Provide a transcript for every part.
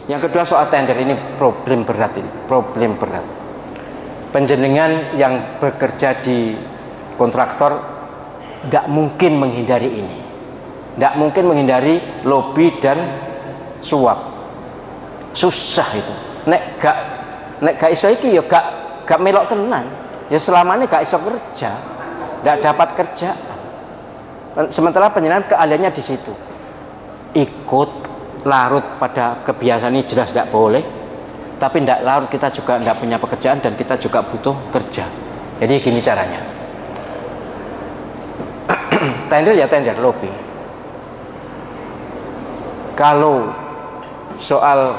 Yang kedua soal tender ini problem berat ini, problem berat. Penjenengan yang bekerja di kontraktor nggak mungkin menghindari ini, nggak mungkin menghindari lobby dan suap. Susah itu. Nek gak iso iki ya gak melok tenan. Ya selama ini gak iso kerja, nggak dapat kerjaan. Sementara penjenengan keahliannya di situ. Ikut larut pada kebiasaan ini jelas tidak boleh, tapi tidak larut kita juga tidak punya pekerjaan dan kita juga butuh kerja. Jadi gini caranya. Tender ya tender, lobby. Kalau soal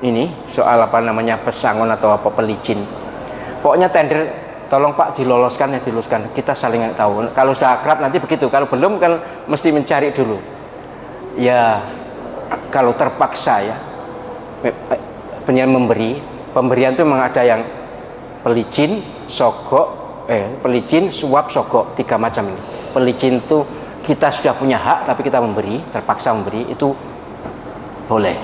ini, soal apa namanya pesangon atau apa pelicin, pokoknya tender tolong Pak diloloskan ya diloloskan, kita saling tahu. Kalau sudah akrab nanti begitu, kalau belum kan mesti mencari dulu. Ya kalau terpaksa ya penyanyi memberi, pemberian itu memang ada yang pelicin, sogok, pelicin, suap, sogok, 3 macam ini. Pelicin itu kita sudah punya hak tapi kita memberi, terpaksa memberi, itu boleh.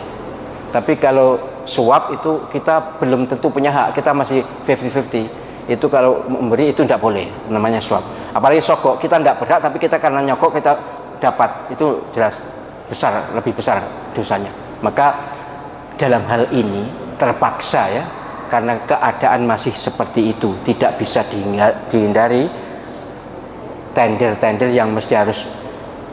Tapi kalau suap itu kita belum tentu punya hak, kita masih 50-50. Itu kalau memberi itu tidak boleh, namanya suap. Apalagi sogok, kita tidak berhak tapi kita karena nyogok kita dapat, itu jelas besar, lebih besar dosanya. Maka dalam hal ini terpaksa ya, karena keadaan masih seperti itu, tidak bisa dihindari. Tender-tender yang mesti harus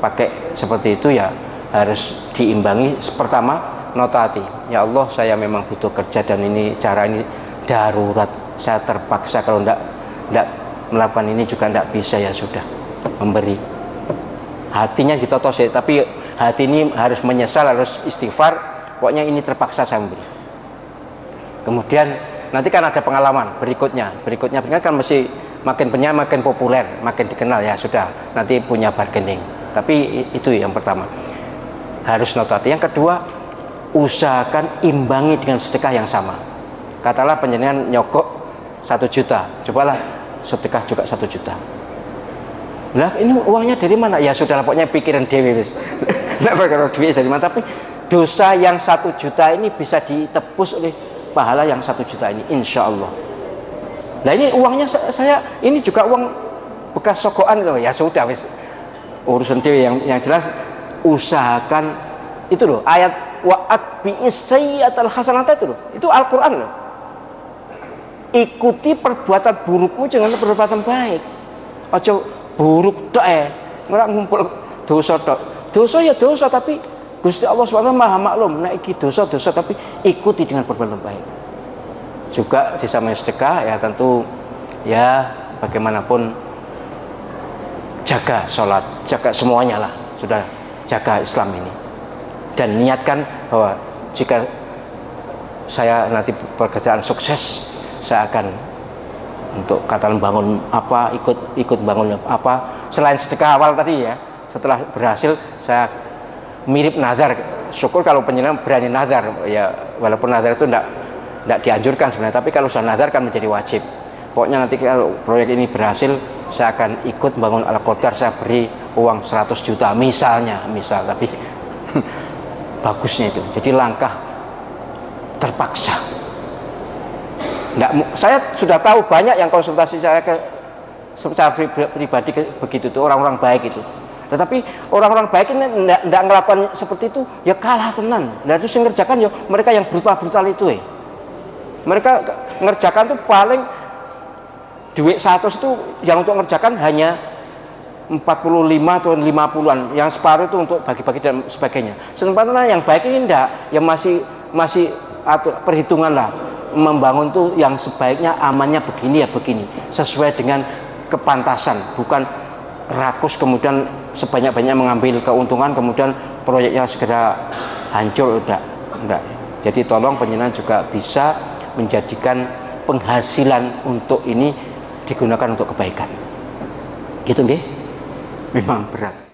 pakai seperti itu ya harus diimbangi. Pertama, nota hati, ya Allah saya memang butuh kerja dan ini cara ini darurat, saya terpaksa, kalau tidak melakukan ini juga tidak bisa, ya sudah memberi. Hatinya ditotos ya, tapi hati ini harus menyesal, harus istighfar, pokoknya ini terpaksa saya memberi. Kemudian nanti kan ada pengalaman berikutnya kan mesti makin penyanyi makin populer, makin dikenal, ya sudah nanti punya bargaining. Tapi itu yang pertama, harus nota hati. Yang kedua, usahakan imbangi dengan sedekah yang sama. Katalah penjenengan nyogok 1 juta, cobalah sedekah juga 1 juta. Lah ini uangnya dari mana? Ya sudah, pokoknya pikiran dewi wis. Nggak perkara duit dari mana, tapi dosa yang 1 juta ini bisa ditebus oleh pahala yang 1 juta ini, insya Allah. Nah ini uangnya saya ini juga uang bekas sogokan loh. Ya sudah wis, urusan dewi. Yang jelas usahakan itu loh, ayat wa'at bi'is sayyi'atal hasanata itu loh, itu Al-Quran loh. Ikuti perbuatan burukmu dengan perbuatan baik. Ojo buruk tok ngerak ngumpul dosa tok. Dosa ya dosa, tapi Gusti Allah SWT Maha maklum. Nah iki dosa tapi ikuti dengan perbuatan baik. Juga di samping sedekah ya tentu ya bagaimanapun jaga sholat, jaga semuanya lah, sudah jaga Islam ini. Dan niatkan bahwa jika saya nanti pekerjaan sukses, saya akan untuk katakan bangun apa, ikut bangun apa, selain sedekah awal tadi ya. Setelah berhasil saya mirip nazar. Syukur kalau penjenengan berani nazar ya, walaupun nazar itu tidak dianjurkan sebenarnya, tapi kalau sudah nazar kan menjadi wajib. Pokoknya nanti kalau proyek ini berhasil, saya akan ikut bangun Al-Qadar, saya beri uang 100 juta misal, tapi bagusnya itu. Jadi langkah terpaksa. Saya sudah tahu banyak yang konsultasi saya secara pribadi begitu tuh, orang-orang baik itu. Tetapi orang-orang baik ini tidak melakukan seperti itu, ya kalah tenan. Dan itu yang ngerjakan ya mereka yang brutal-brutal itu. Mereka ngerjakan tuh paling duit 100 itu yang untuk ngerjakan hanya 45 atau 50-an, yang separuh itu untuk bagi-bagi dan sebagainya. Sementara yang baik ini enggak, yang masih perhitungan lah, membangun tuh yang sebaiknya amannya begini ya begini, sesuai dengan kepantasan, bukan rakus kemudian sebanyak-banyak mengambil keuntungan kemudian proyeknya segera hancur, enggak. Jadi tolong penjenengan juga bisa menjadikan penghasilan untuk ini digunakan untuk kebaikan. Gitu nggih? Memang berat.